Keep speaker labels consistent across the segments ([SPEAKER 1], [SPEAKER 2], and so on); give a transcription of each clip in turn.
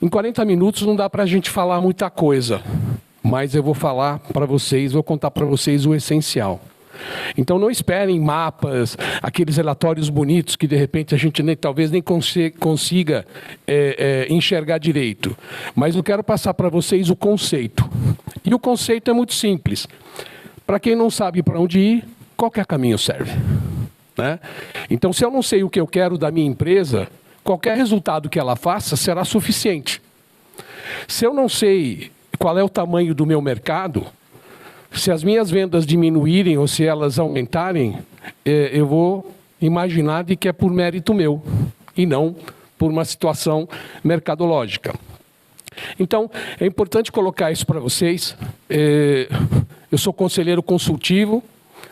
[SPEAKER 1] Em 40 minutos não dá para a gente falar muita coisa, mas eu vou falar para vocês, vou contar para vocês o essencial. Então não esperem mapas, aqueles relatórios bonitos que de repente a gente talvez nem consiga enxergar direito. Mas eu quero passar para vocês o conceito. E o conceito é muito simples. Para quem não sabe para onde ir, qualquer caminho serve, né? Então, se eu não sei o que eu quero da minha empresa, qualquer resultado que ela faça será suficiente. Se eu não sei qual é o tamanho do meu mercado, se as minhas vendas diminuírem ou se elas aumentarem, eu vou imaginar de que é por mérito meu e não por uma situação mercadológica. Então, é importante colocar isso para vocês. Eu sou conselheiro consultivo,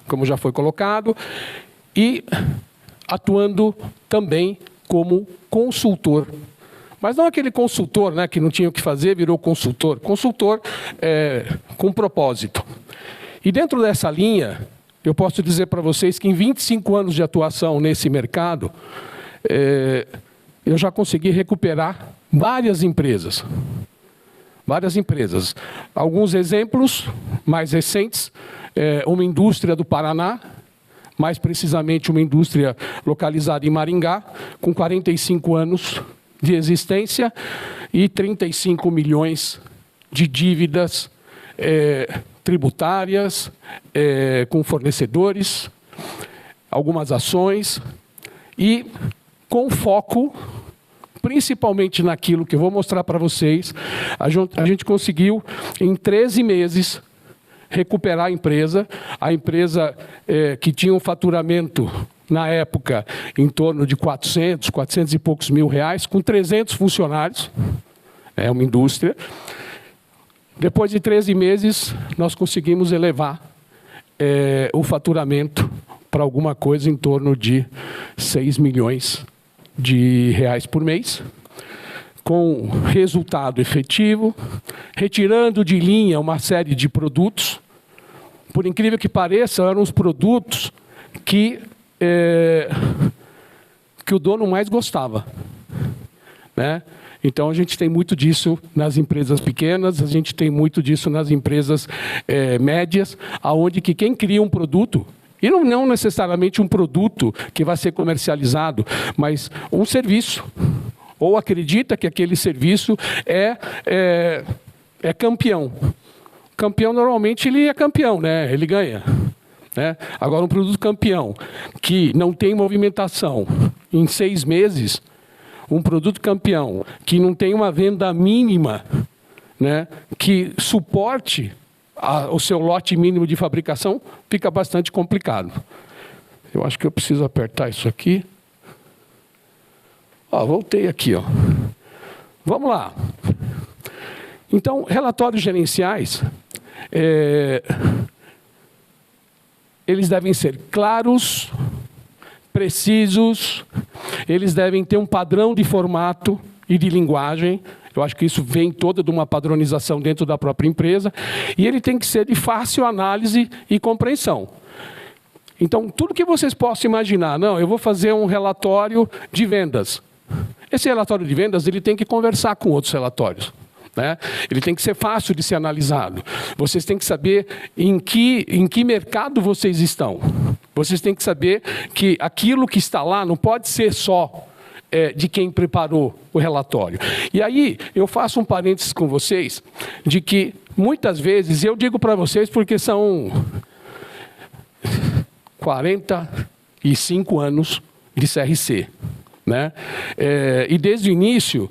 [SPEAKER 1] como já foi colocado, e atuando também como consultor. Mas não aquele consultor, né, que não tinha o que fazer, virou consultor. Consultor com propósito. E dentro dessa linha, eu posso dizer para vocês que em 25 anos de atuação nesse mercado, eu já consegui recuperar várias empresas. Várias empresas. Alguns exemplos mais recentes, uma indústria do Paraná, mais precisamente uma indústria localizada em Maringá, com 45 anos de existência e 35 milhões de dívidas tributárias, com fornecedores, algumas ações, e com foco principalmente naquilo que eu vou mostrar para vocês. A gente conseguiu, em 13 meses, recuperar a empresa que tinha um faturamento, na época, em torno de 400 e poucos mil reais, com 300 funcionários, é uma indústria. Depois de 13 meses, nós conseguimos elevar o faturamento para alguma coisa em torno de 6 milhões de reais por mês, com resultado efetivo, retirando de linha uma série de produtos. Por incrível que pareça, eram os produtos que o dono mais gostava, né? Então, a gente tem muito disso nas empresas pequenas, a gente tem muito disso nas empresas médias, onde que quem cria um produto, e não necessariamente um produto que vai ser comercializado, mas um serviço, ou acredita que aquele serviço é campeão. Campeão, normalmente, ele é campeão, né? Ele ganha, né? Agora, um produto campeão, que não tem movimentação em 6 meses, um produto campeão, que não tem uma venda mínima, né, que suporte o seu lote mínimo de fabricação, fica bastante complicado. Eu acho que eu preciso apertar isso aqui. Voltei aqui. Vamos lá. Então, relatórios gerenciais, eles devem ser claros, precisos, eles devem ter um padrão de formato e de linguagem. Eu acho que isso vem toda de uma padronização dentro da própria empresa. E ele tem que ser de fácil análise e compreensão. Então, tudo que vocês possam imaginar, não, eu vou fazer um relatório de vendas. Esse relatório de vendas, ele tem que conversar com outros relatórios, né? Ele tem que ser fácil de ser analisado. Vocês têm que saber em que mercado vocês estão. Vocês têm que saber que aquilo que está lá não pode ser só de quem preparou o relatório. E aí, eu faço um parênteses com vocês, de que, muitas vezes, eu digo para vocês porque são 45 anos de CRC, né? E desde o início,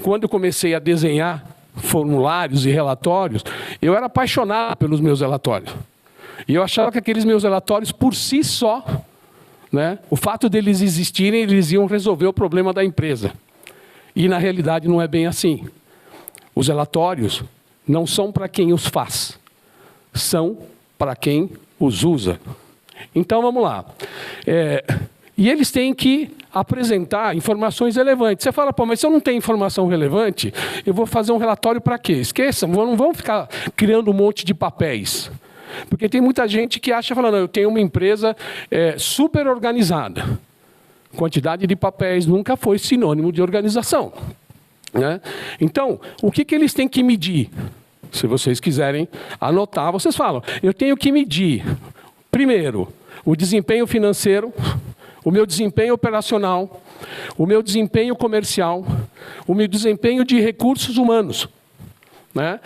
[SPEAKER 1] quando eu comecei a desenhar formulários e relatórios, eu era apaixonado pelos meus relatórios. E eu achava que aqueles meus relatórios, por si só, né, o fato deles existirem, eles iam resolver o problema da empresa. E, na realidade, não é bem assim. Os relatórios não são para quem os faz, são para quem os usa. Então, vamos lá. E eles têm que apresentar informações relevantes. Você fala, mas se eu não tenho informação relevante, eu vou fazer um relatório para quê? Esqueçam, não vão ficar criando um monte de papéis. Porque tem muita gente que acha, falando, eu tenho uma empresa super organizada. Quantidade de papéis nunca foi sinônimo de organização. né? Então, o que eles têm que medir? Se vocês quiserem anotar, vocês falam, eu tenho que medir, primeiro, o desempenho financeiro, o meu desempenho operacional, o meu desempenho comercial, o meu desempenho de recursos humanos, né?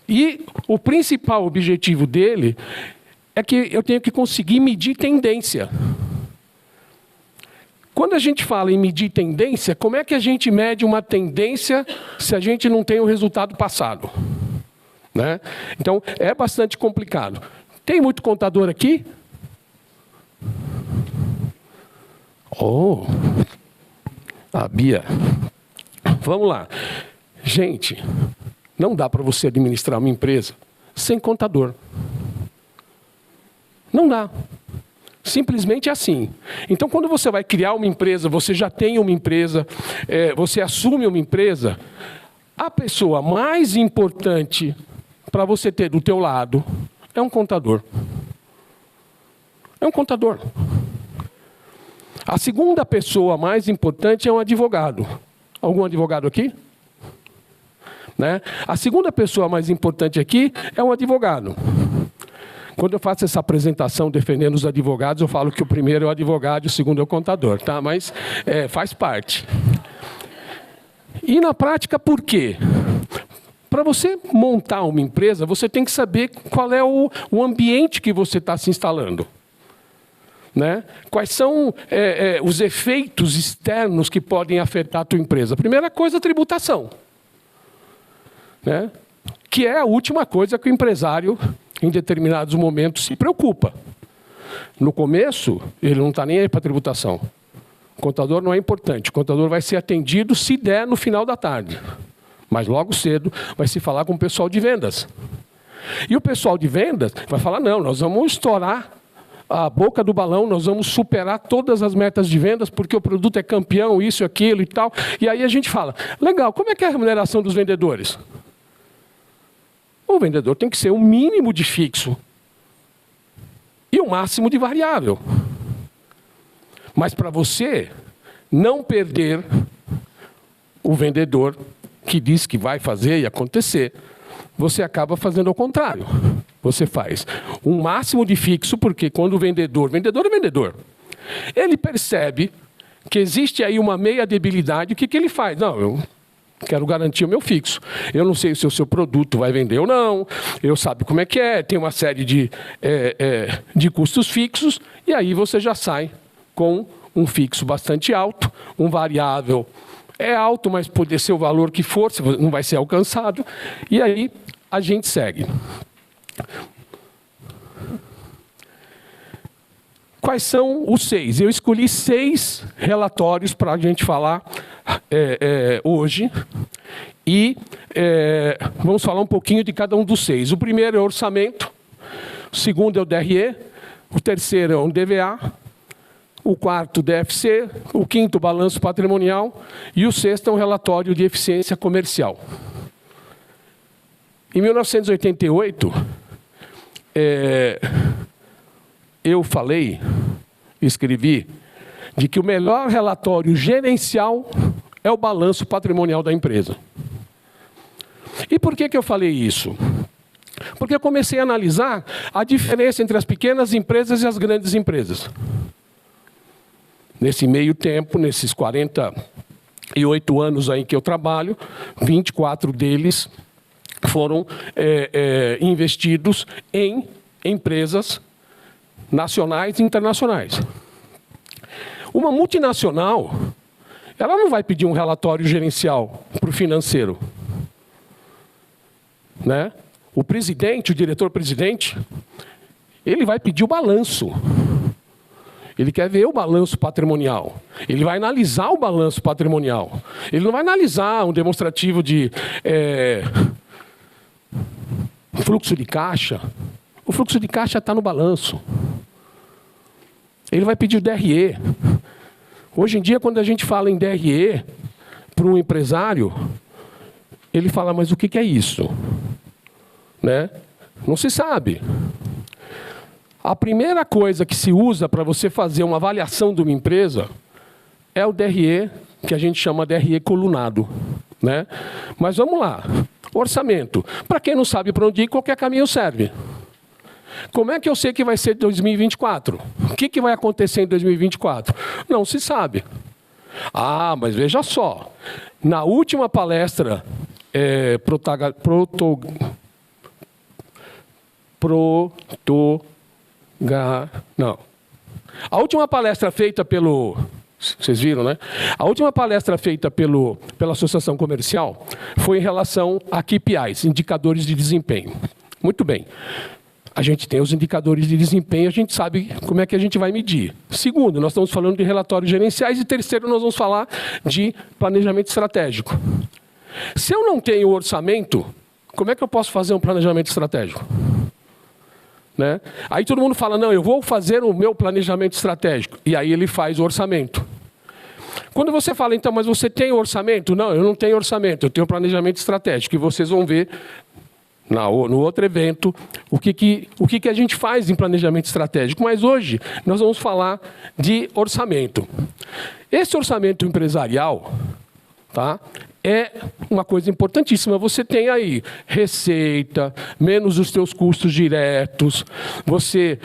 [SPEAKER 1] E o principal objetivo dele é que eu tenho que conseguir medir tendência. Quando a gente fala em medir tendência, como é que a gente mede uma tendência se a gente não tem o resultado passado? Né? Então, é bastante complicado. Tem muito contador aqui? Oh, a Bia. Vamos lá. Gente, não dá para você administrar uma empresa sem contador. Não dá. Simplesmente assim. Então, quando você vai criar uma empresa, você já tem uma empresa, você assume uma empresa, a pessoa mais importante para você ter do teu lado é um contador. É um contador. A segunda pessoa mais importante é um advogado. Algum advogado aqui? Né? A segunda pessoa mais importante aqui é um advogado. Quando eu faço essa apresentação defendendo os advogados, eu falo que o primeiro é o advogado e o segundo é o contador, tá? Mas faz parte. E na prática, por quê? Para você montar uma empresa, você tem que saber qual é o ambiente que você está se instalando. Né? Quais são os efeitos externos que podem afetar a tua empresa? A primeira coisa, a tributação. Né? Que é a última coisa que o empresário, em determinados momentos, se preocupa. No começo, ele não está nem aí para a tributação. O contador não é importante. O contador vai ser atendido se der no final da tarde. Mas logo cedo vai se falar com o pessoal de vendas. E o pessoal de vendas vai falar, não, nós vamos estourar a boca do balão, nós vamos superar todas as metas de vendas, porque o produto é campeão, isso, aquilo e tal. E aí a gente fala, legal, como é que é a remuneração dos vendedores? O vendedor tem que ser um mínimo de fixo e um máximo de variável. Mas para você não perder o vendedor que diz que vai fazer e acontecer, você acaba fazendo ao contrário. Você faz um máximo de fixo, porque quando o vendedor é vendedor, ele percebe que existe aí uma meia debilidade, o que ele faz? Não, eu quero garantir o meu fixo. Eu não sei se o seu produto vai vender ou não, eu sabe como é que é, tem uma série de custos fixos, e aí você já sai com um fixo bastante alto, um variável é alto, mas poder ser o valor que for, não vai ser alcançado, e aí a gente segue. Quais são os 6? Eu escolhi 6 relatórios para a gente falar hoje. E vamos falar um pouquinho de cada um dos 6. O primeiro é o orçamento, o segundo é o DRE, o terceiro é o DVA, o quarto DFC, o quinto balanço patrimonial e o sexto é um relatório de eficiência comercial. Em 1988, eu escrevi, de que o melhor relatório gerencial é o balanço patrimonial da empresa. E por que eu falei isso? Porque eu comecei a analisar a diferença entre as pequenas empresas e as grandes empresas. Nesse meio tempo, nesses 48 anos aí que eu trabalho, 24 deles foram investidos em empresas nacionais e internacionais. Uma multinacional, ela não vai pedir um relatório gerencial para o financeiro. Né? O presidente, o diretor-presidente, ele vai pedir o balanço. Ele quer ver o balanço patrimonial. Ele vai analisar o balanço patrimonial. Ele não vai analisar um demonstrativo de fluxo de caixa. O fluxo de caixa está no balanço. Ele vai pedir o DRE. Hoje em dia, quando a gente fala em DRE para um empresário, ele fala, mas o que é isso? Né? Não se sabe. A primeira coisa que se usa para você fazer uma avaliação de uma empresa é o DRE, que a gente chama DRE colunado. né? Mas vamos lá. Orçamento. Para quem não sabe para onde ir, qualquer caminho serve. Como é que eu sei que vai ser 2024? O que vai acontecer em 2024? Não se sabe. Ah, mas veja só. Na última palestra, a última palestra feita pelo... Vocês viram, né? A última palestra feita pela Associação Comercial foi em relação a KPIs, indicadores de desempenho. Muito bem. A gente tem os indicadores de desempenho, a gente sabe como é que a gente vai medir. Segundo, nós estamos falando de relatórios gerenciais. E terceiro, nós vamos falar de planejamento estratégico. Se eu não tenho orçamento, como é que eu posso fazer um planejamento estratégico? Né? Aí todo mundo fala, não, eu vou fazer o meu planejamento estratégico. E aí ele faz o orçamento. Quando você fala, então, mas você tem orçamento? Não, eu não tenho orçamento, eu tenho planejamento estratégico. E vocês vão ver no outro evento o que a gente faz em planejamento estratégico. Mas hoje nós vamos falar de orçamento. Esse orçamento empresarial, tá, é uma coisa importantíssima. Você tem aí receita, menos os teus custos diretos, você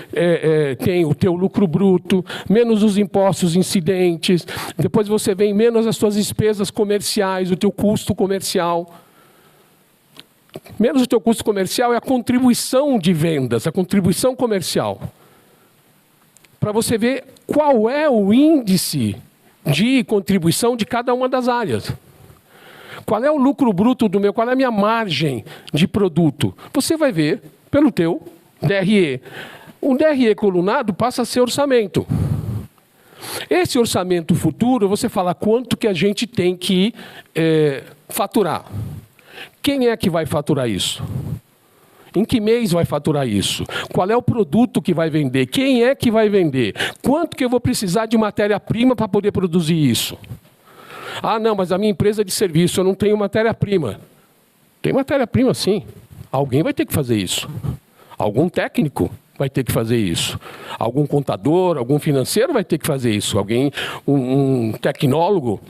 [SPEAKER 1] tem o teu lucro bruto, menos os impostos incidentes, depois você vem menos as suas despesas comerciais, o teu custo comercial. Menos o teu custo comercial é a contribuição de vendas, a contribuição comercial. Para você ver qual é o índice de contribuição de cada uma das áreas. Qual é o lucro bruto do meu, qual é a minha margem de produto? Você vai ver pelo teu DRE. O DRE colunado passa a ser orçamento. Esse orçamento futuro, você fala quanto que a gente tem que faturar. Quem é que vai faturar isso? Em que mês vai faturar isso? Qual é o produto que vai vender? Quem é que vai vender? Quanto que eu vou precisar de matéria-prima para poder produzir isso? Ah, não, mas a minha empresa é de serviço, eu não tenho matéria-prima. Tem matéria-prima, sim. Alguém vai ter que fazer isso. Algum técnico vai ter que fazer isso. Algum contador, algum financeiro vai ter que fazer isso. Alguém, um tecnólogo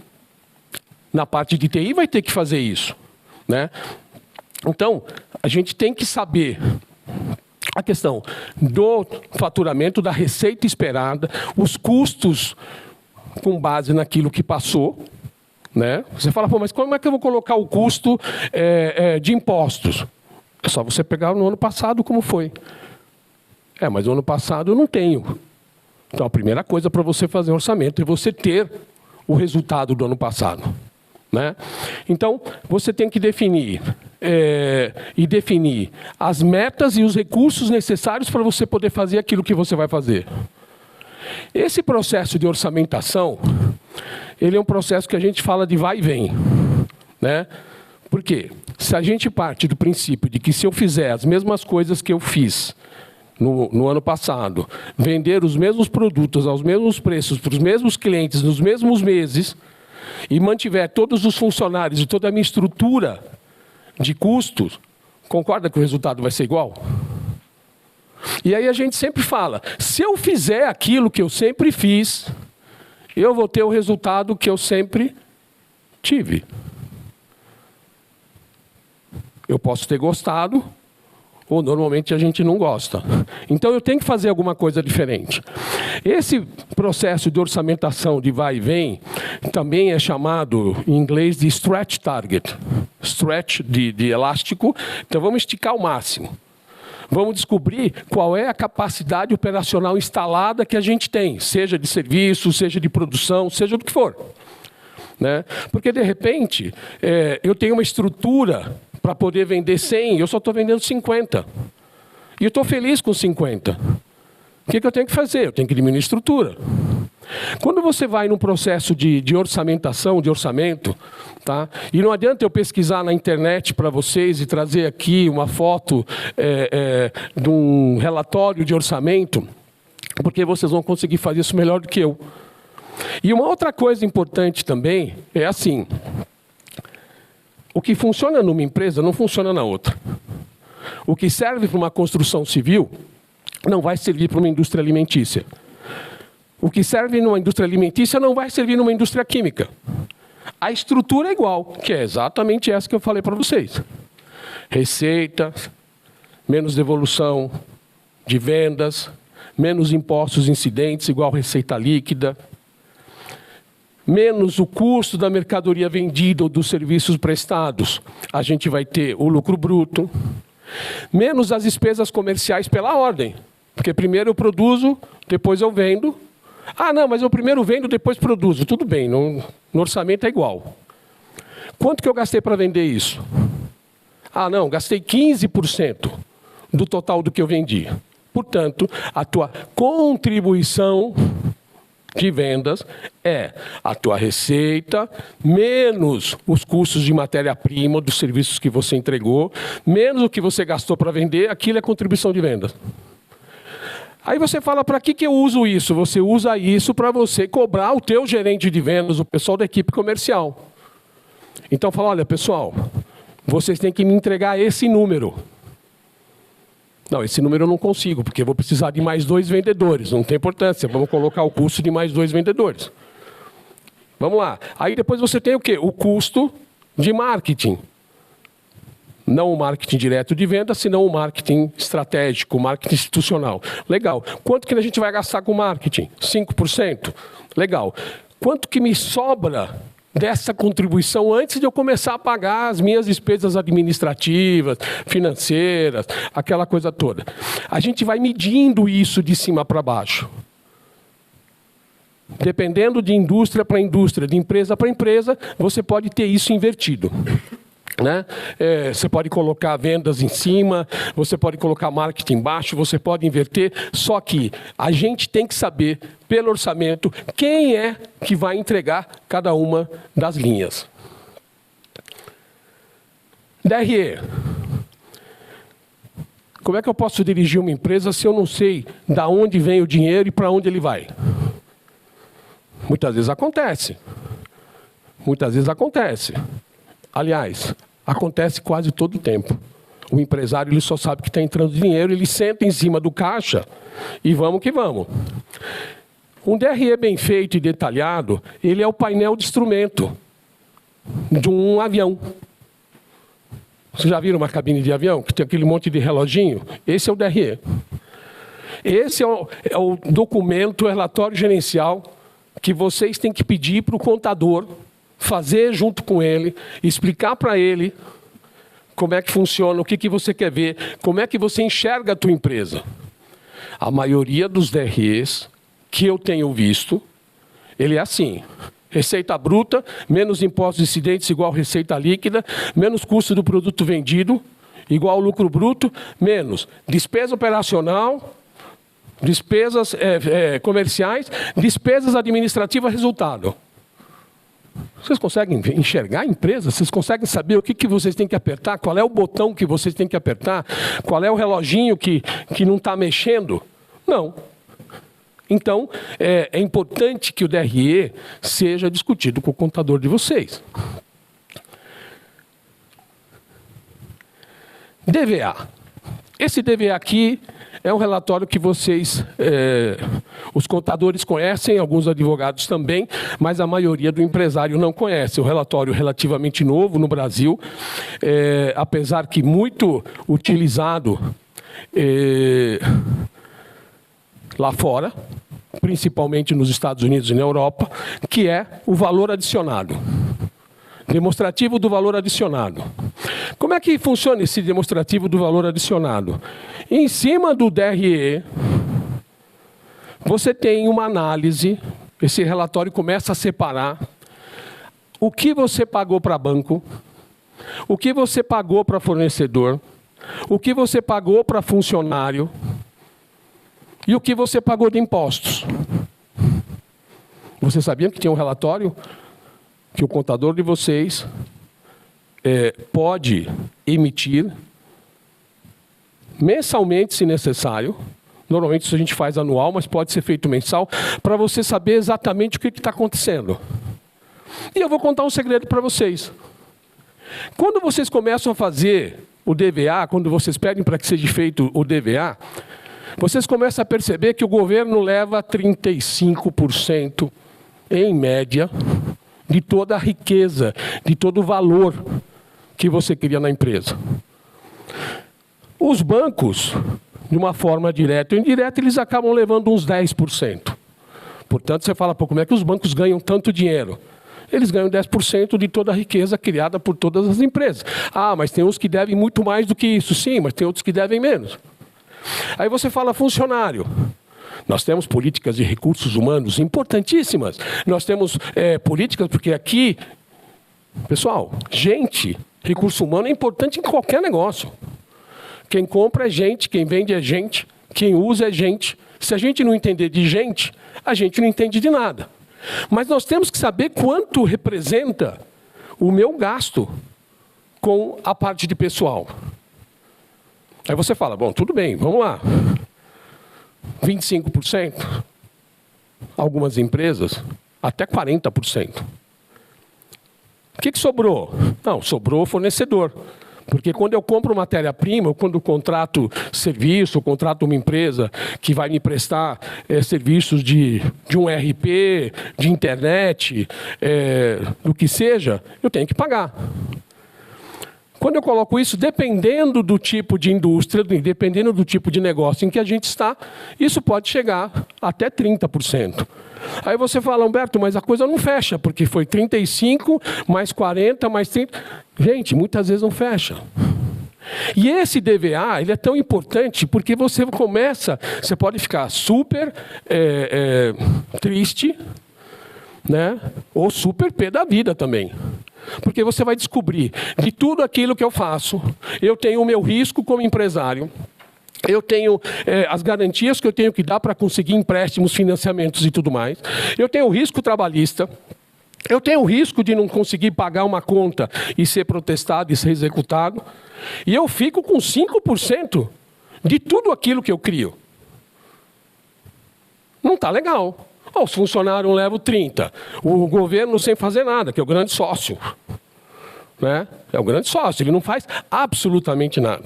[SPEAKER 1] na parte de TI vai ter que fazer isso, né? Então, a gente tem que saber a questão do faturamento, da receita esperada, os custos com base naquilo que passou. Né? Você fala, pô, mas como é que eu vou colocar o custo de impostos? É só você pegar no ano passado como foi. Mas no ano passado eu não tenho. Então, a primeira coisa para você fazer um orçamento é você ter o resultado do ano passado. Né? Então, você tem que definir as metas e os recursos necessários para você poder fazer aquilo que você vai fazer. Esse processo de orçamentação, ele é um processo que a gente fala de vai e vem. Né? Por quê? Se a gente parte do princípio de que se eu fizer as mesmas coisas que eu fiz no ano passado, vender os mesmos produtos aos mesmos preços para os mesmos clientes nos mesmos meses e mantiver todos os funcionários e toda a minha estrutura de custos, concorda que o resultado vai ser igual? E aí a gente sempre fala, se eu fizer aquilo que eu sempre fiz, eu vou ter o resultado que eu sempre tive. Eu posso ter gostado, ou normalmente a gente não gosta. Então eu tenho que fazer alguma coisa diferente. Esse processo de orçamentação de vai e vem também é chamado em inglês de stretch target. Stretch de elástico, então vamos esticar ao máximo. Vamos descobrir qual é a capacidade operacional instalada que a gente tem, seja de serviço, seja de produção, seja do que for. Né? Porque, de repente, eu tenho uma estrutura para poder vender 100, eu só estou vendendo 50. E eu estou feliz com 50. O que eu tenho que fazer? Eu tenho que diminuir a estrutura. Quando você vai num processo de orçamentação, de orçamento, tá? E não adianta eu pesquisar na internet para vocês e trazer aqui uma foto de um relatório de orçamento, porque vocês vão conseguir fazer isso melhor do que eu. E uma outra coisa importante também é assim, o que funciona numa empresa não funciona na outra. O que serve para uma construção civil não vai servir para uma indústria alimentícia. O que serve numa indústria alimentícia não vai servir numa indústria química. A estrutura é igual, que é exatamente essa que eu falei para vocês. Receita, menos devolução de vendas, menos impostos incidentes, igual receita líquida, menos o custo da mercadoria vendida ou dos serviços prestados, a gente vai ter o lucro bruto, menos as despesas comerciais pela ordem, porque primeiro eu produzo, depois eu vendo. Ah, não, mas eu primeiro vendo, depois produzo. Tudo bem, no orçamento é igual. Quanto que eu gastei para vender isso? Ah, não, gastei 15% do total do que eu vendi. Portanto, a tua contribuição de vendas é a tua receita, menos os custos de matéria-prima, dos serviços que você entregou, menos o que você gastou para vender, aquilo é contribuição de vendas. Aí você fala, para que eu uso isso? Você usa isso para você cobrar o teu gerente de vendas, o pessoal da equipe comercial. Então fala, olha pessoal, vocês têm que me entregar esse número. Não, esse número eu não consigo, porque eu vou precisar de mais 2 vendedores. Não tem importância, vamos colocar o custo de mais 2 vendedores. Vamos lá. Aí depois você tem o quê? O custo de marketing. Não o marketing direto de venda, senão o marketing estratégico, o marketing institucional. Legal. Quanto que a gente vai gastar com marketing? 5%? Legal. Quanto que me sobra dessa contribuição antes de eu começar a pagar as minhas despesas administrativas, financeiras, aquela coisa toda? A gente vai medindo isso de cima para baixo. Dependendo de indústria para indústria, de empresa para empresa, você pode ter isso invertido. Né? Você pode colocar vendas em cima, você pode colocar marketing embaixo, você pode inverter, só que a gente tem que saber, pelo orçamento, quem é que vai entregar cada uma das linhas. DRE. Como é que eu posso dirigir uma empresa se eu não sei de onde vem o dinheiro e para onde ele vai? Muitas vezes acontece. Muitas vezes acontece. Aliás, acontece quase todo o tempo. O empresário ele só sabe que está entrando dinheiro, ele senta em cima do caixa e vamos que vamos. Um DRE bem feito e detalhado, ele é o painel de instrumento de um avião. Vocês já viram uma cabine de avião que tem aquele monte de reloginho? Esse é o DRE. Esse é o documento, o relatório gerencial que vocês têm que pedir para o contador fazer junto com ele, explicar para ele como é que funciona, o que você quer ver, como é que você enxerga a tua empresa. A maioria dos DREs que eu tenho visto, ele é assim: receita bruta, menos impostos incidentes igual receita líquida, menos custo do produto vendido, igual lucro bruto, menos despesa operacional, despesas comerciais, despesas administrativas, resultado. Vocês conseguem enxergar a empresa? Vocês conseguem saber o que vocês têm que apertar? Qual é o botão que vocês têm que apertar? Qual é o reloginho que não está mexendo? Não. Então, é importante que o DRE seja discutido com o contador de vocês. DVA. Esse DVA aqui é um relatório que vocês, os contadores conhecem, alguns advogados também, mas a maioria do empresário não conhece. É um relatório relativamente novo no Brasil, apesar que muito utilizado lá fora, principalmente nos Estados Unidos e na Europa, que é o valor adicionado. Demonstrativo do valor adicionado. Como é que funciona esse demonstrativo do valor adicionado? Em cima do DRE, você tem uma análise, esse relatório começa a separar o que você pagou para banco, o que você pagou para fornecedor, o que você pagou para funcionário e o que você pagou de impostos. Você sabia que tinha um relatório que o contador de vocês pode emitir mensalmente, se necessário. Normalmente isso a gente faz anual, mas pode ser feito mensal, para você saber exatamente o que está acontecendo. E eu vou contar um segredo para vocês. Quando vocês começam a fazer o DVA, quando vocês pedem para que seja feito o DVA, vocês começam a perceber que o governo leva 35%, em média, de toda a riqueza, de todo o valor que você cria na empresa. Os bancos, de uma forma direta ou indireta, eles acabam levando uns 10%. Portanto, você fala, pô, como é que os bancos ganham tanto dinheiro? Eles ganham 10% de toda a riqueza criada por todas as empresas. Ah, mas tem uns que devem muito mais do que isso. Sim, mas tem outros que devem menos. Aí você fala funcionário. Nós temos políticas de recursos humanos importantíssimas. Nós temos políticas, porque aqui, pessoal, recurso humano é importante em qualquer negócio. Quem compra é gente, quem vende é gente, quem usa é gente. Se a gente não entender de gente, a gente não entende de nada. Mas nós temos que saber quanto representa o meu gasto com a parte de pessoal. Aí você fala, bom, tudo bem, vamos lá. 25%, algumas empresas, até 40%. O que sobrou? Não, sobrou o fornecedor. Porque quando eu compro matéria-prima, ou quando contrato serviço, ou contrato uma empresa que vai me prestar serviços de um ERP, de internet, do que seja, eu tenho que pagar. Quando eu coloco isso, dependendo do tipo de indústria, dependendo do tipo de negócio em que a gente está, isso pode chegar até 30%. Aí você fala, Humberto, mas a coisa não fecha, porque foi 35, mais 40, mais 30... Gente, muitas vezes não fecha. E esse DVA, ele é tão importante porque você pode ficar super triste, né? Ou super pé da vida também. Porque você vai descobrir de tudo aquilo que eu faço, eu tenho o meu risco como empresário, eu tenho as garantias que eu tenho que dar para conseguir empréstimos, financiamentos e tudo mais, eu tenho o risco trabalhista, eu tenho o risco de não conseguir pagar uma conta e ser protestado e ser executado, e eu fico com 5% de tudo aquilo que eu crio. Não está legal. Os funcionários levam 30%. O governo sem fazer nada, que é o grande sócio. Né? É o grande sócio, ele não faz absolutamente nada.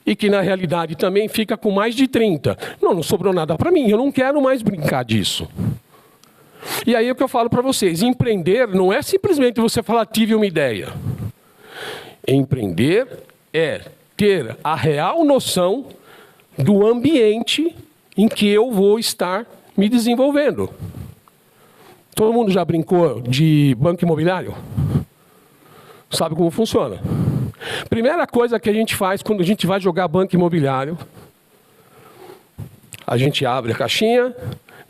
[SPEAKER 1] E que, na realidade, também fica com mais de 30%. Não sobrou nada para mim, eu não quero mais brincar disso. E aí é o que eu falo para vocês, empreender não é simplesmente você falar, tive uma ideia. Empreender é ter a real noção do ambiente em que eu vou estar me desenvolvendo. Todo mundo já brincou de banco imobiliário? Sabe como funciona? Primeira coisa que a gente faz quando a gente vai jogar banco imobiliário, a gente abre a caixinha,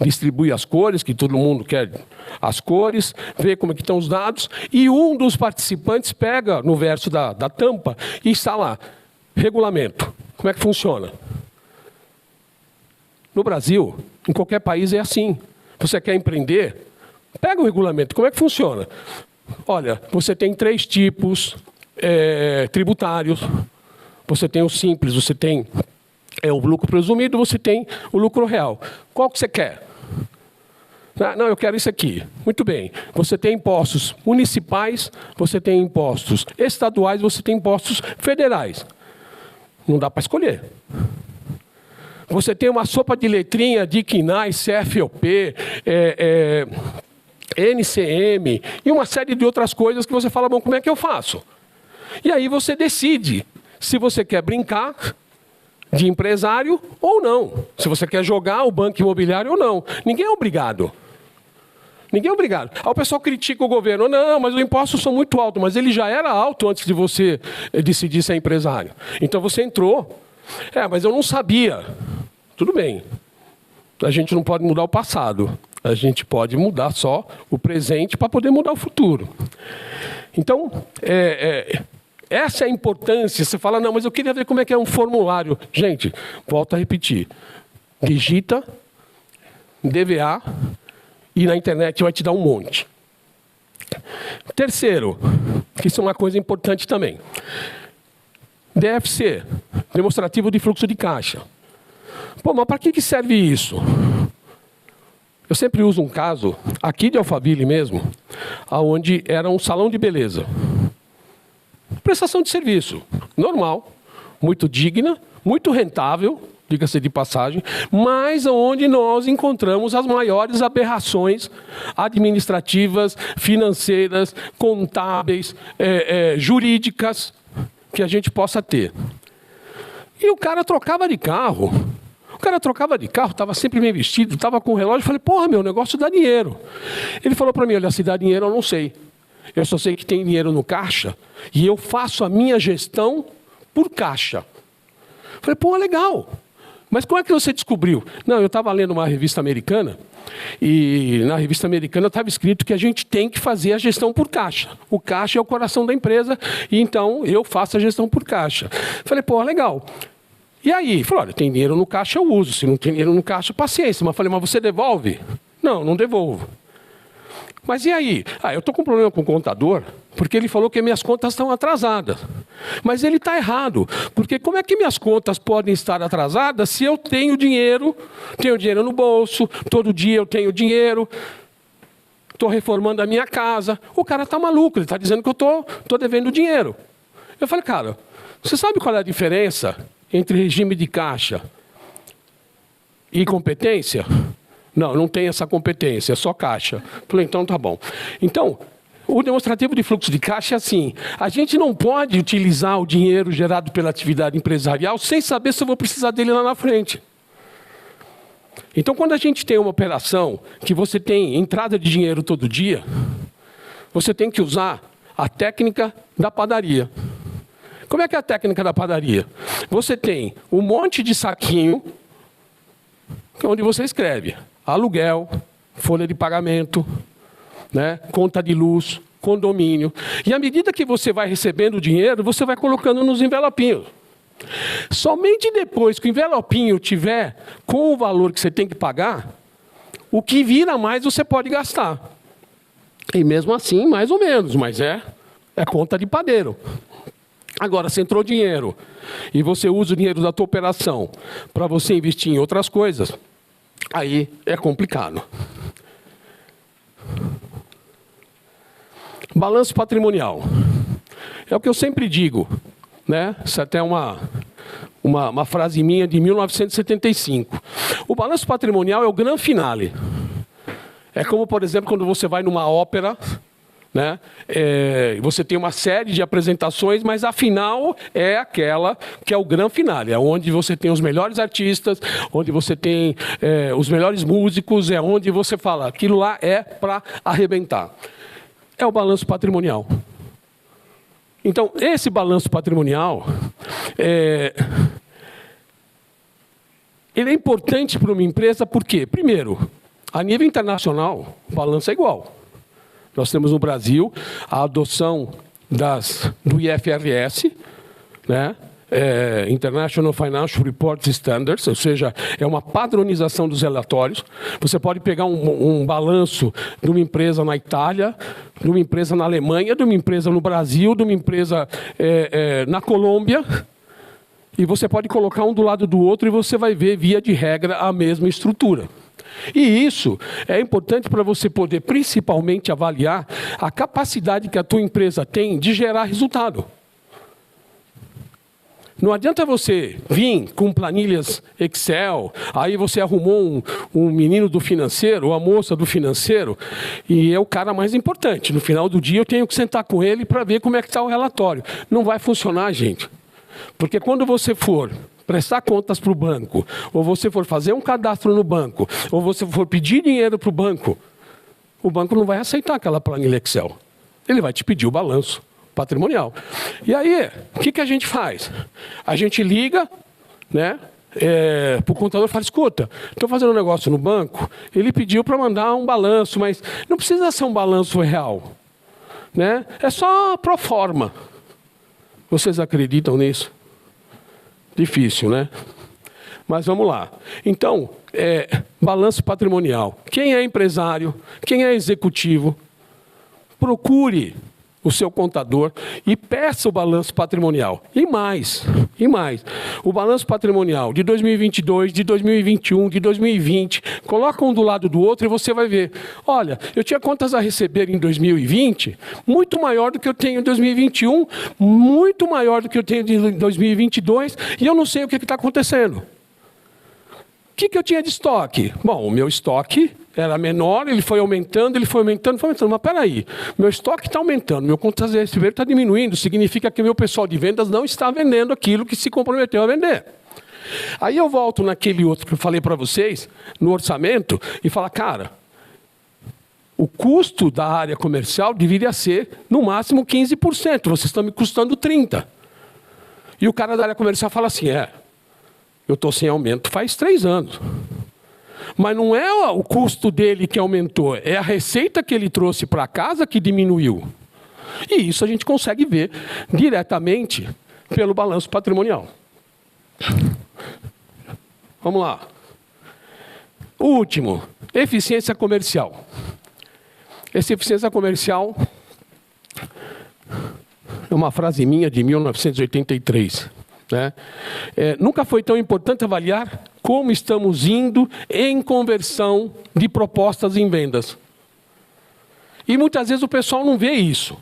[SPEAKER 1] distribui as cores, que todo mundo quer as cores, vê como é que estão os dados, e um dos participantes pega no verso da tampa e está lá, regulamento. Como é que funciona? No Brasil, em qualquer país é assim. Você quer empreender? Pega o regulamento. Como é que funciona? Olha, você tem 3 tipos tributários. Você tem o simples, você tem o lucro presumido, você tem o lucro real. Qual que você quer? Não, eu quero isso aqui. Muito bem. Você tem impostos municipais, você tem impostos estaduais, você tem impostos federais. Não dá para escolher. Você tem uma sopa de letrinha de CNAE, CFOP, NCM e uma série de outras coisas que você fala, bom, como é que eu faço? E aí você decide se você quer brincar de empresário ou não. Se você quer jogar o banco imobiliário ou não. Ninguém é obrigado. Ninguém é obrigado. Aí o pessoal critica o governo. Não, mas os impostos são muito altos. Mas ele já era alto antes de você decidir ser empresário. Então você entrou. Mas eu não sabia. Tudo bem. A gente não pode mudar o passado. A gente pode mudar só o presente para poder mudar o futuro. Então, essa é a importância. Você fala, não, mas eu queria ver como é que é um formulário. Gente, volto a repetir. Digita DVA e na internet vai te dar um monte. Terceiro, que isso é uma coisa importante também. DFC, demonstrativo de fluxo de caixa. Pô, mas para que serve isso? Eu sempre uso um caso, aqui de Alphaville mesmo, onde era um salão de beleza. Prestação de serviço, normal, muito digna, muito rentável, diga-se de passagem, mas onde nós encontramos as maiores aberrações administrativas, financeiras, contábeis, jurídicas que a gente possa ter. E o cara trocava de carro. Estava sempre bem vestido, estava com o relógio. Eu falei, porra, meu negócio dá dinheiro. Ele falou para mim, olha, se dá dinheiro eu não sei. Eu só sei que tem dinheiro no caixa e eu faço a minha gestão por caixa. Eu falei, pô, legal. Mas como é que você descobriu? Não, eu estava lendo uma revista americana e na revista americana estava escrito que a gente tem que fazer a gestão por caixa. O caixa é o coração da empresa e então eu faço a gestão por caixa. Eu falei, pô, legal. E aí? Ele falou, olha, tem dinheiro no caixa, eu uso. Se não tem dinheiro no caixa, paciência. Mas eu falei, mas você devolve? Não, não devolvo. Mas e aí? Eu estou com um problema com o contador, porque ele falou que minhas contas estão atrasadas. Mas ele está errado, porque como é que minhas contas podem estar atrasadas se eu tenho dinheiro no bolso, todo dia eu tenho dinheiro, estou reformando a minha casa. O cara está maluco, ele está dizendo que eu estou devendo dinheiro. Eu falei, cara, você sabe qual é a diferença entre regime de caixa e competência? Não, não tem essa competência, é só caixa. Falei, então tá bom. Então, o demonstrativo de fluxo de caixa é assim, a gente não pode utilizar o dinheiro gerado pela atividade empresarial sem saber se eu vou precisar dele lá na frente. Então, quando a gente tem uma operação que você tem entrada de dinheiro todo dia, você tem que usar a técnica da padaria. Como é que é a técnica da padaria? Você tem um monte de saquinho onde você escreve aluguel, folha de pagamento, né, conta de luz, condomínio. E à medida que você vai recebendo o dinheiro, você vai colocando nos envelopinhos. Somente depois que o envelopinho tiver com o valor que você tem que pagar, o que vira mais você pode gastar. E mesmo assim, mais ou menos, mas é conta de padeiro. Agora, se entrou dinheiro e você usa o dinheiro da tua operação para você investir em outras coisas, aí é complicado. Balanço patrimonial. É o que eu sempre digo, né? Isso até é uma frase minha de 1975. O balanço patrimonial é o grande finale. É como, por exemplo, quando você vai numa ópera, né? Você tem uma série de apresentações, mas a final é aquela que é o grande finale, é onde você tem os melhores artistas, onde você tem os melhores músicos, é onde você fala, aquilo lá é para arrebentar. É o balanço patrimonial. Então, esse balanço patrimonial, ele é importante para uma empresa porque, primeiro, a nível internacional, o balanço é igual. Nós temos no Brasil a adoção do IFRS, né? International Financial Reporting Standards, ou seja, é uma padronização dos relatórios. Você pode pegar um balanço de uma empresa na Itália, de uma empresa na Alemanha, de uma empresa no Brasil, de uma empresa na Colômbia, e você pode colocar um do lado do outro e você vai ver, via de regra, a mesma estrutura. E isso é importante para você poder, principalmente, avaliar a capacidade que a tua empresa tem de gerar resultado. Não adianta você vir com planilhas Excel, aí você arrumou um menino do financeiro, ou a moça do financeiro, e é o cara mais importante. No final do dia eu tenho que sentar com ele para ver como é que está o relatório. Não vai funcionar, gente. Porque quando você for prestar contas para o banco, ou você for fazer um cadastro no banco, ou você for pedir dinheiro para o banco não vai aceitar aquela planilha Excel. Ele vai te pedir o balanço patrimonial. E aí, o que a gente faz? A gente liga, né, para o contador e fala, escuta, estou fazendo um negócio no banco, ele pediu para mandar um balanço, mas não precisa ser um balanço real, né? É só pro forma. Vocês acreditam nisso? Difícil, né? Mas vamos lá. Então, balanço patrimonial. Quem é empresário, quem é executivo, procure o seu contador e peça o balanço patrimonial. E mais. O balanço patrimonial de 2022, de 2021, de 2020, coloca um do lado do outro e você vai ver. Olha, eu tinha contas a receber em 2020, muito maior do que eu tenho em 2021, muito maior do que eu tenho em 2022, e eu não sei o que está acontecendo. que eu tinha de estoque? Bom, o meu estoque era menor, ele foi aumentando. Mas peraí, meu estoque está aumentando, meu contas receber está diminuindo, significa que meu pessoal de vendas não está vendendo aquilo que se comprometeu a vender. Aí eu volto naquele outro que eu falei para vocês, no orçamento, e falo, cara, o custo da área comercial deveria ser, no máximo, 15%. Vocês estão me custando 30%. E o cara da área comercial fala assim, eu estou sem aumento faz 3 anos. Mas não é o custo dele que aumentou, é a receita que ele trouxe para casa que diminuiu. E isso a gente consegue ver diretamente pelo balanço patrimonial. Vamos lá. O último, eficiência comercial. Essa eficiência comercial é uma frase minha de 1983. Né? Nunca foi tão importante avaliar como estamos indo em conversão de propostas em vendas. E muitas vezes o pessoal não vê isso.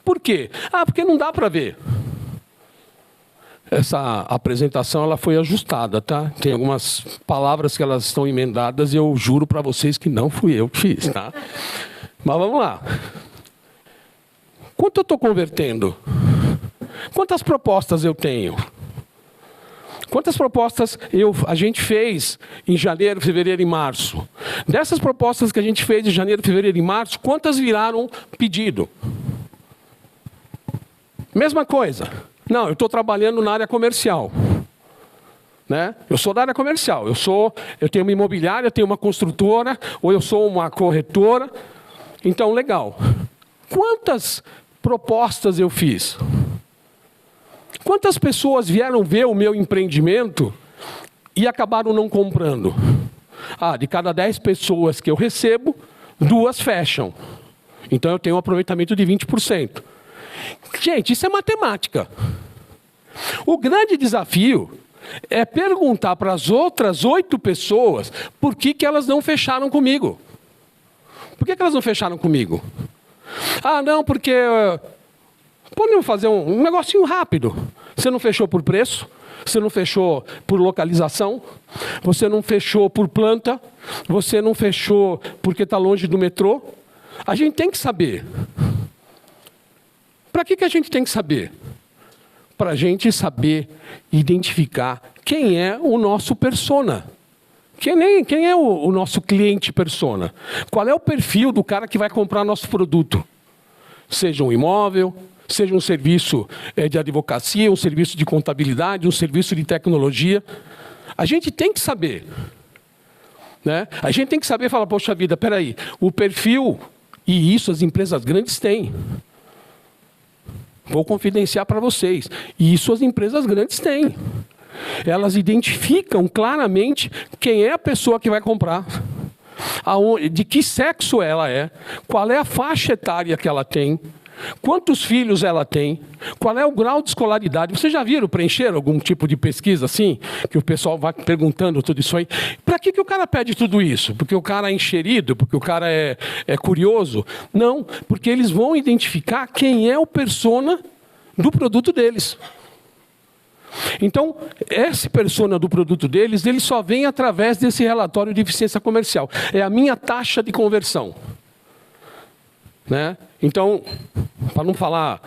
[SPEAKER 1] Por quê? Porque não dá para ver. Essa apresentação ela foi ajustada, tá? Tem algumas palavras que elas estão emendadas e eu juro para vocês que não fui eu que fiz, tá? Mas vamos lá. Quanto eu estou convertendo? Quantas propostas eu tenho? Quantas propostas a gente fez em janeiro, fevereiro e março? Dessas propostas que a gente fez em janeiro, fevereiro e março, quantas viraram pedido? Mesma coisa. Não, eu estou trabalhando na área comercial. Né? Eu sou da área comercial. Eu tenho uma imobiliária, eu tenho uma construtora, ou eu sou uma corretora. Então, legal. Quantas propostas eu fiz? Quantas pessoas vieram ver o meu empreendimento e acabaram não comprando? De cada 10 pessoas que eu recebo, 2 fecham. Então, eu tenho um aproveitamento de 20%. Gente, isso é matemática. O grande desafio é perguntar para as outras 8 pessoas por que elas não fecharam comigo. Por que elas não fecharam comigo? Não, porque... Podemos fazer um negocinho rápido. Você não fechou por preço, você não fechou por localização, você não fechou por planta, você não fechou porque está longe do metrô. A gente tem que saber. Para que a gente tem que saber? Para a gente saber identificar quem é o nosso persona. Quem é o nosso cliente persona? Qual é o perfil do cara que vai comprar nosso produto? Seja um imóvel, seja um serviço de advocacia, um serviço de contabilidade, um serviço de tecnologia. A gente tem que saber. Né? A gente tem que saber falar, poxa vida, peraí, o perfil, e isso as empresas grandes têm. Vou confidenciar para vocês. E isso as empresas grandes têm. Elas identificam claramente quem é a pessoa que vai comprar. De que sexo ela é, qual é a faixa etária que ela tem, quantos filhos ela tem, qual é o grau de escolaridade. Vocês já viram preencher algum tipo de pesquisa assim? Que o pessoal vai perguntando tudo isso aí. Para que o cara pede tudo isso? Porque o cara é enxerido? Porque o cara é curioso? Não, porque eles vão identificar quem é o persona do produto deles. Então, esse persona do produto deles, ele só vem através desse relatório de eficiência comercial. É a minha taxa de conversão. Né? Então, para não falar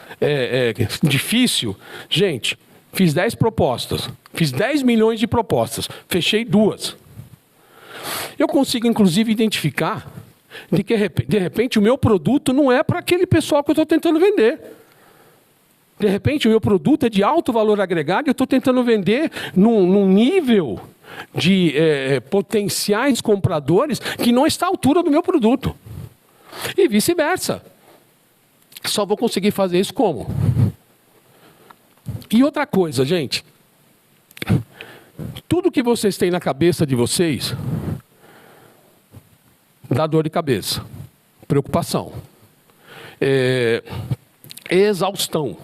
[SPEAKER 1] difícil, gente, fiz 10 propostas, fiz 10 milhões de propostas, fechei 2. Eu consigo, inclusive, identificar de que, de repente, o meu produto não é para aquele pessoal que eu estou tentando vender. De repente, o meu produto é de alto valor agregado e eu estou tentando vender num nível de potenciais compradores que não está à altura do meu produto. E vice-versa. Só vou conseguir fazer isso como? E outra coisa, gente. Tudo que vocês têm na cabeça de vocês dá dor de cabeça, preocupação, exaustão,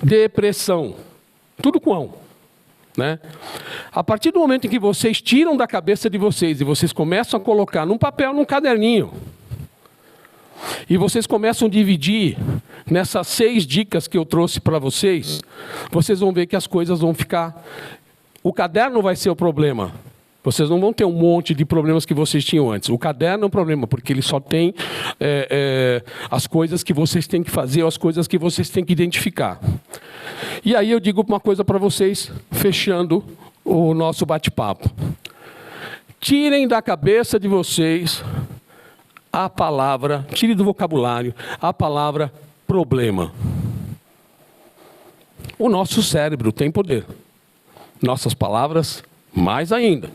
[SPEAKER 1] depressão, tudo com. Né? A partir do momento em que vocês tiram da cabeça de vocês e vocês começam a colocar num papel, num caderninho, e vocês começam a dividir nessas 6 dicas que eu trouxe para vocês, vocês vão ver que as coisas vão ficar O caderno vai ser o problema. Vocês não vão ter um monte de problemas que vocês tinham antes. O caderno é um problema, porque ele só tem as coisas que vocês têm que fazer, ou as coisas que vocês têm que identificar. E aí eu digo uma coisa para vocês, fechando o nosso bate-papo. Tirem da cabeça de vocês a palavra, tirem do vocabulário a palavra problema. O nosso cérebro tem poder. Nossas palavras, mais ainda.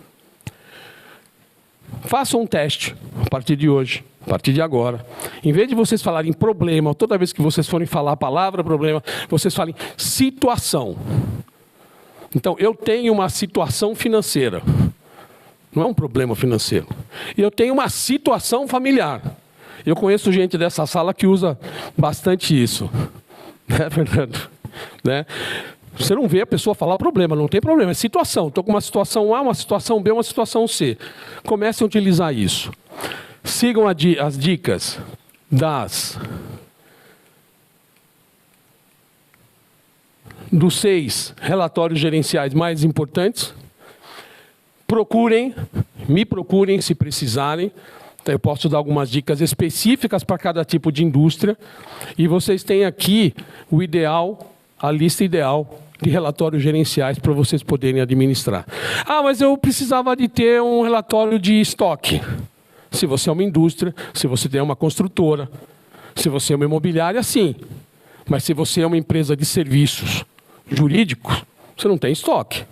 [SPEAKER 1] Façam um teste a partir de hoje, a partir de agora. Em vez de vocês falarem problema, toda vez que vocês forem falar a palavra problema, vocês falem situação. Então, eu tenho uma situação financeira. Não é um problema financeiro. E eu tenho uma situação familiar. Eu conheço gente dessa sala que usa bastante isso. Não é verdade? Né? Você não vê a pessoa falar problema, não tem problema, é situação. Estou com uma situação A, uma situação B, uma situação C. Comecem a utilizar isso. Sigam as dicas dos 6 relatórios gerenciais mais importantes. Me procurem se precisarem. Então, eu posso dar algumas dicas específicas para cada tipo de indústria. E vocês têm aqui o ideal, a lista ideal de relatórios gerenciais para vocês poderem administrar. Ah, mas eu precisava de ter um relatório de estoque. Se você é uma indústria, se você tem uma construtora, se você é uma imobiliária, sim. Mas se você é uma empresa de serviços jurídicos, você não tem estoque.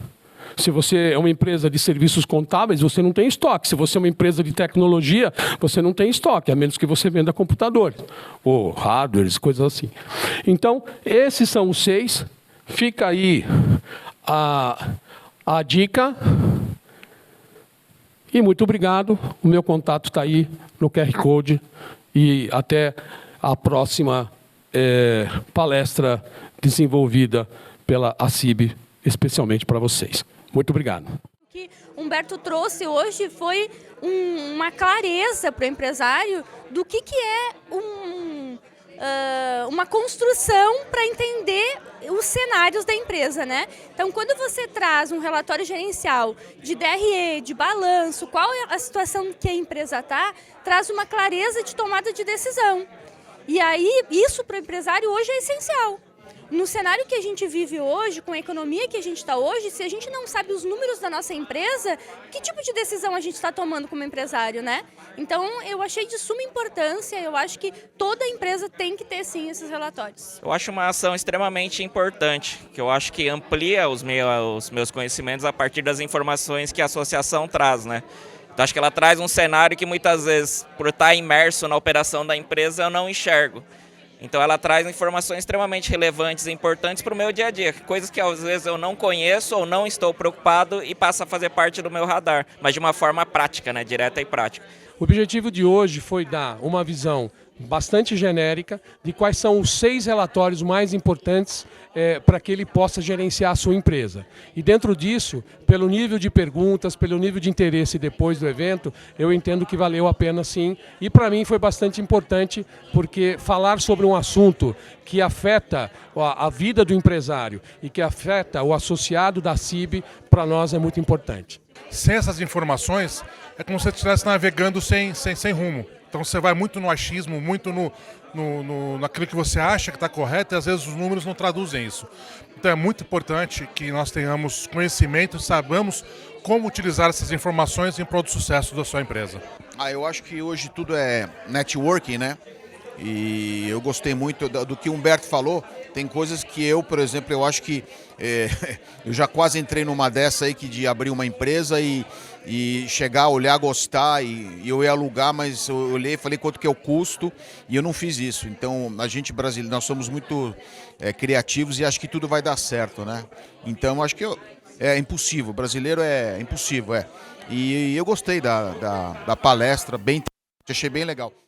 [SPEAKER 1] Se você é uma empresa de serviços contábeis, você não tem estoque. Se você é uma empresa de tecnologia, você não tem estoque, a menos que você venda computadores ou hardwares, coisas assim. Então, esses são os 6. Fica aí a dica. E muito obrigado. O meu contato está aí no QR Code. E até a próxima palestra desenvolvida pela ACIB, especialmente para vocês. Muito obrigado.
[SPEAKER 2] O que Humberto trouxe hoje foi uma clareza para o empresário do que é uma construção para entender os cenários da empresa, né? Então, quando você traz um relatório gerencial de DRE, de balanço, qual é a situação que a empresa está, traz uma clareza de tomada de decisão. E aí, isso para o empresário hoje é essencial. No cenário que a gente vive hoje, com a economia que a gente está hoje, se a gente não sabe os números da nossa empresa, que tipo de decisão a gente está tomando como empresário, né? Então, eu achei de suma importância, eu acho que toda empresa tem que ter, sim, esses relatórios.
[SPEAKER 3] Eu acho uma ação extremamente importante, que eu acho que amplia os meus conhecimentos a partir das informações que a associação traz, né? Então, acho que ela traz um cenário que muitas vezes, por estar imerso na operação da empresa, eu não enxergo. Então ela traz informações extremamente relevantes e importantes para o meu dia a dia, coisas que às vezes eu não conheço ou não estou preocupado e passa a fazer parte do meu radar, mas de uma forma prática, né, direta e prática.
[SPEAKER 1] O objetivo de hoje foi dar uma visão bastante genérica de quais são os 6 relatórios mais importantes para que ele possa gerenciar a sua empresa. E dentro disso, pelo nível de perguntas, pelo nível de interesse depois do evento, eu entendo que valeu a pena sim. E para mim foi bastante importante, porque falar sobre um assunto que afeta a vida do empresário e que afeta o associado da CIB, para nós é muito importante.
[SPEAKER 4] Sem essas informações, é como se você estivesse navegando sem rumo. Então você vai muito no achismo, muito naquilo que você acha que está correto e às vezes os números não traduzem isso. Então é muito importante que nós tenhamos conhecimento e saibamos como utilizar essas informações em prol do sucesso da sua empresa.
[SPEAKER 5] Eu acho que hoje tudo é networking, né? E eu gostei muito do que o Humberto falou. Tem coisas que eu, por exemplo, eu acho que eu já quase entrei numa dessa aí de abrir uma empresa e chegar, olhar, gostar e eu ia alugar, mas eu olhei e falei quanto que é o custo e eu não fiz isso. Então a gente brasileiro, nós somos muito criativos e acho que tudo vai dar certo, né? Então acho que é impossível, brasileiro é impossível, E eu gostei da palestra, achei bem legal.